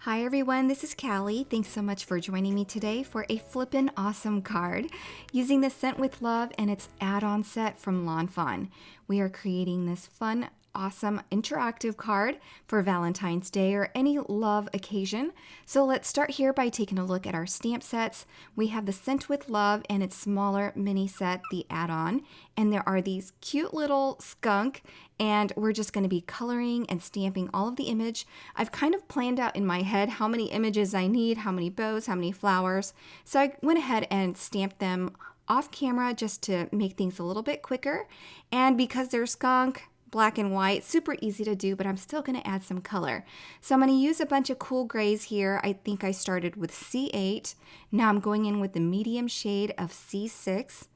Hi everyone, this is Callie. Thanks so much for joining me today for a flippin' awesome card using the Scent with Love and its add-on set from Fawn. We are creating this fun, awesome interactive card for Valentine's Day or any love occasion. So let's start here by taking a look at our stamp sets. We have the Scent with Love and its smaller mini set, the add-on, and there are these cute little skunk, and we're just going to be coloring and stamping all of the image. I've kind of planned out in my head how many images I need, how many bows, how many flowers. So I went ahead and stamped them off camera just to make things a little bit quicker. And because they're skunk, black and white, super easy to do, but I'm still going to add some color. So I'm going to use a bunch of cool grays here. I think I started with C8. Now I'm going in with the medium shade of C6.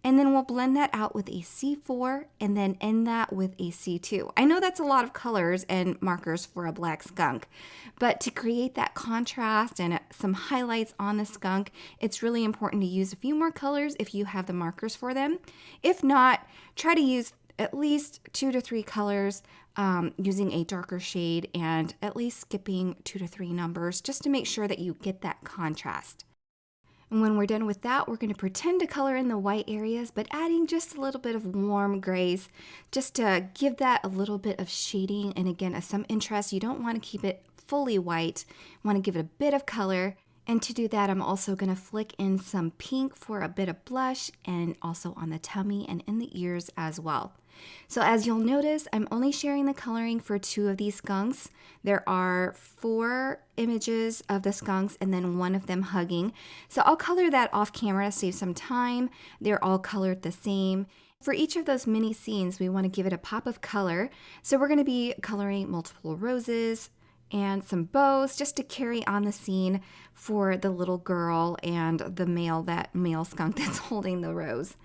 And then we'll blend that out with a C4 and then end that with a C2. I know that's a lot of colors and markers for a black skunk, but to create that contrast and some highlights on the skunk, it's really important to use a few more colors if you have the markers for them. If not, try to use at least 2 to 3 colors using a darker shade and at least skipping 2 to 3 numbers just to make sure that you get that contrast. And when we're done with that, we're going to pretend to color in the white areas, but adding just a little bit of warm grays just to give that a little bit of shading and again, some interest. You don't want to keep it fully white. You want to give it a bit of color. And to do that, I'm also going to flick in some pink for a bit of blush and also on the tummy and in the ears as well. So as you'll notice, I'm only sharing the coloring for 2 of these skunks. There are 4 images of the skunks and then 1 of them hugging. So I'll color that off camera to save some time. They're all colored the same. For each of those mini scenes, we want to give it a pop of color. So we're going to be coloring multiple roses and some bows just to carry on the scene for the little girl and the male skunk that's holding the rose.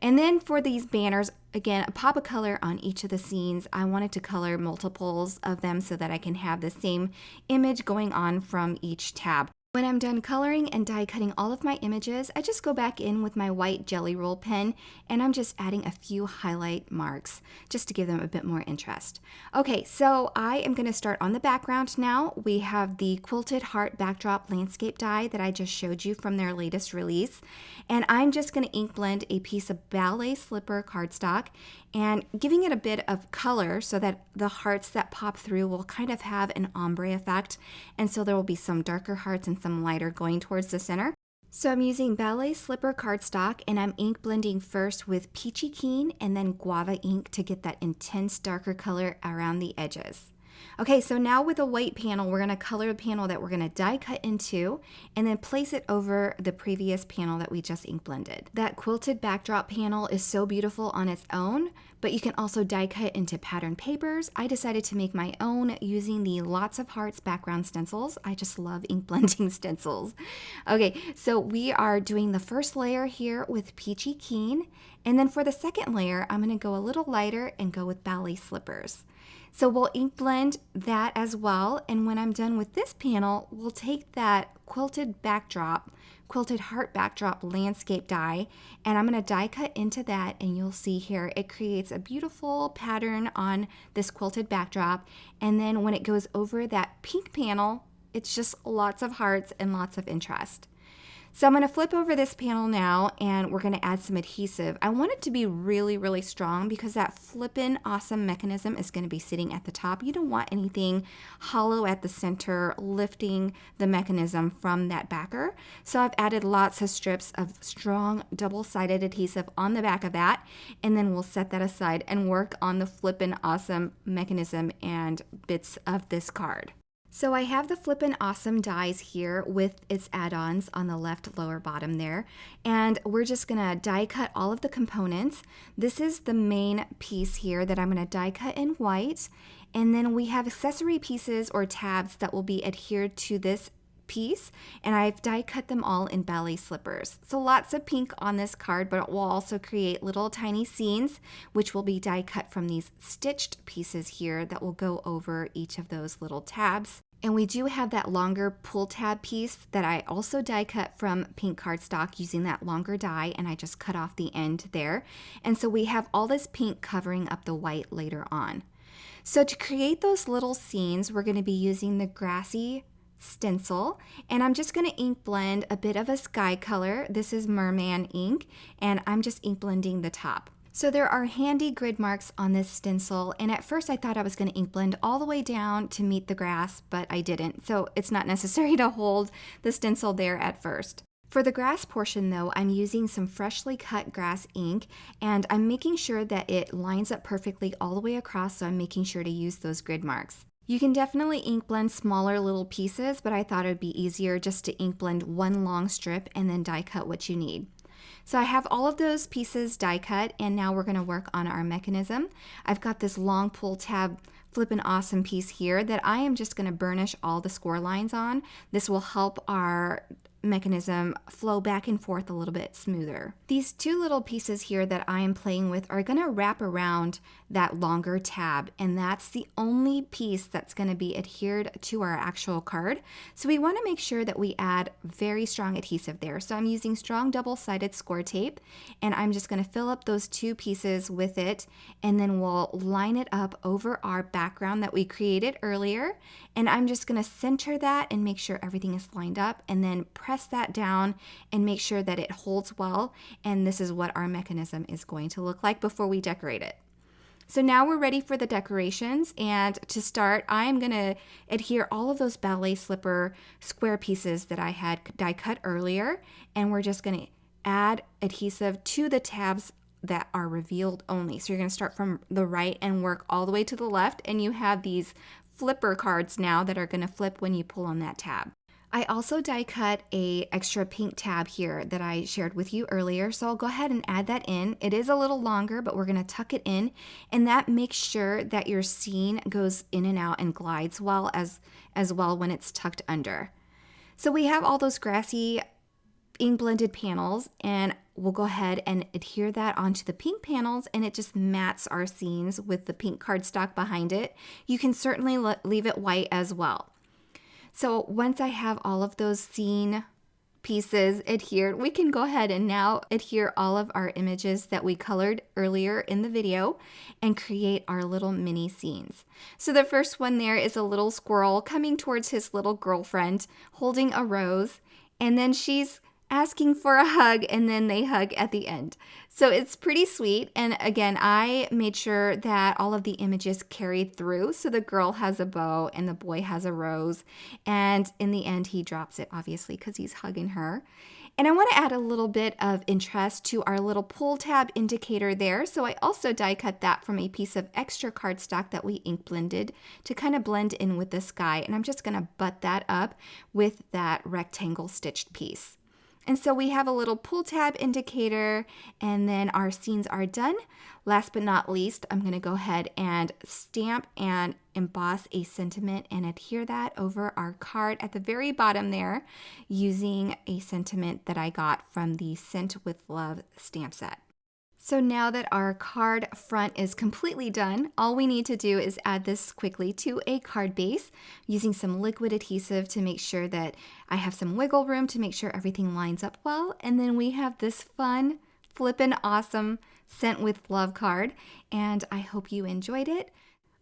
And then for these banners, again, a pop of color on each of the scenes. I wanted to color multiples of them so that I can have the same image going on from each tab. When I'm done coloring and die cutting all of my images, I just go back in with my white Jelly Roll pen and I'm just adding a few highlight marks just to give them a bit more interest. Okay, so I am going to start on the background now. We have the Quilted Heart Backdrop Landscape die that I just showed you from their latest release. And I'm just going to ink blend a piece of ballet slipper cardstock and giving it a bit of color so that the hearts that pop through will kind of have an ombre effect. And so there will be some darker hearts and some lighter going towards the center. So I'm using ballet slipper cardstock and I'm ink blending first with Peachy Keen and then Guava ink to get that intense darker color around the edges. Okay, so now with a white panel, we're going to color the panel that we're going to die cut into and then place it over the previous panel that we just ink blended. That quilted backdrop panel is so beautiful on its own, but you can also die cut into pattern papers. I decided to make my own using the Lots of Hearts background stencils. I just love ink blending stencils. Okay, so we are doing the first layer here with Peachy Keen, and then for the second layer, I'm going to go a little lighter and go with ballet slippers. So we'll ink blend that as well, and when I'm done with this panel, we'll take that quilted heart backdrop landscape die, and I'm going to die cut into that, and you'll see here it creates a beautiful pattern on this quilted backdrop, and then when it goes over that pink panel, it's just lots of hearts and lots of interest. So I'm going to flip over this panel now and we're going to add some adhesive. I want it to be really, really strong because that Flippin' awesome mechanism is going to be sitting at the top. You don't want anything hollow at the center lifting the mechanism from that backer. So I've added lots of strips of strong double-sided adhesive on the back of that, and then we'll set that aside and work on the Flippin' awesome mechanism and bits of this card. So I have the Flippin' Awesome dies here with its add-ons on the left lower bottom there, and we're just going to die cut all of the components. This is the main piece here that I'm going to die cut in white, and then we have accessory pieces or tabs that will be adhered to this piece, and I've die cut them all in ballet slippers. So lots of pink on this card, but it will also create little tiny scenes which will be die cut from these stitched pieces here that will go over each of those little tabs. And we do have that longer pull tab piece that I also die cut from pink cardstock using that longer die, and I just cut off the end there. And so we have all this pink covering up the white later on. So to create those little scenes, we're going to be using the grassy stencil, and I'm just going to ink blend a bit of a sky color. This is Merman ink, and I'm just ink blending the top. So there are handy grid marks on this stencil, and at first I thought I was going to ink blend all the way down to meet the grass, but I didn't. So it's not necessary to hold the stencil there at first. For the grass portion though, I'm using some freshly cut grass ink, and I'm making sure that it lines up perfectly all the way across, so I'm making sure to use those grid marks. You can definitely ink blend smaller little pieces, but I thought it would be easier just to ink blend one long strip and then die cut what you need. So I have all of those pieces die cut, and now we're going to work on our mechanism. I've got this long pull tab Flippin' Awesome piece here that I am just going to burnish all the score lines on. This will help our mechanism flow back and forth a little bit smoother. These two little pieces here that I am playing with are going to wrap around that longer tab, and that's the only piece that's going to be adhered to our actual card. So we want to make sure that we add very strong adhesive there. So I'm using strong double-sided score tape, and I'm just going to fill up those two pieces with it, and then we'll line it up over our background that we created earlier, and I'm just going to center that and make sure everything is lined up, and then press that down and make sure that it holds well, and this is what our mechanism is going to look like before we decorate it. So now we're ready for the decorations, and to start I am going to adhere all of those ballet slipper square pieces that I had die cut earlier, and we're just going to add adhesive to the tabs that are revealed only. So you're going to start from the right and work all the way to the left, and you have these flipper cards now that are going to flip when you pull on that tab. I also die cut a extra pink tab here that I shared with you earlier, so I'll go ahead and add that in. It is a little longer, but we're going to tuck it in, and that makes sure that your scene goes in and out and glides well as well when it's tucked under. So we have all those grassy ink blended panels, and we'll go ahead and adhere that onto the pink panels, and it just mats our scenes with the pink cardstock behind it. You can certainly leave it white as well. So once I have all of those scene pieces adhered, we can go ahead and now adhere all of our images that we colored earlier in the video and create our little mini scenes. So the first one there is a little squirrel coming towards his little girlfriend holding a rose, and then she's asking for a hug, and then they hug at the end. So it's pretty sweet, and again, I made sure that all of the images carried through. So the girl has a bow and the boy has a rose, and in the end he drops it, obviously, because he's hugging her. And I want to add a little bit of interest to our little pull tab indicator there, so I also die cut that from a piece of extra cardstock that we ink blended to kind of blend in with the sky, and I'm just going to butt that up with that rectangle stitched piece. And so we have a little pull tab indicator, and then our scenes are done. Last but not least, I'm going to go ahead and stamp and emboss a sentiment and adhere that over our card at the very bottom there using a sentiment that I got from the Scent with Love stamp set. So now that our card front is completely done, all we need to do is add this quickly to a card base using some liquid adhesive to make sure that I have some wiggle room to make sure everything lines up well. And then we have this fun, flippin' awesome Scent with Love card, and I hope you enjoyed it.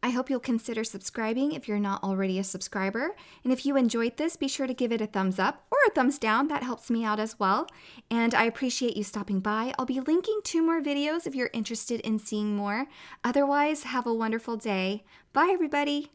I hope you'll consider subscribing if you're not already a subscriber. And if you enjoyed this, be sure to give it a thumbs up or a thumbs down. That helps me out as well. And I appreciate you stopping by. I'll be linking 2 more videos if you're interested in seeing more. Otherwise, have a wonderful day. Bye, everybody.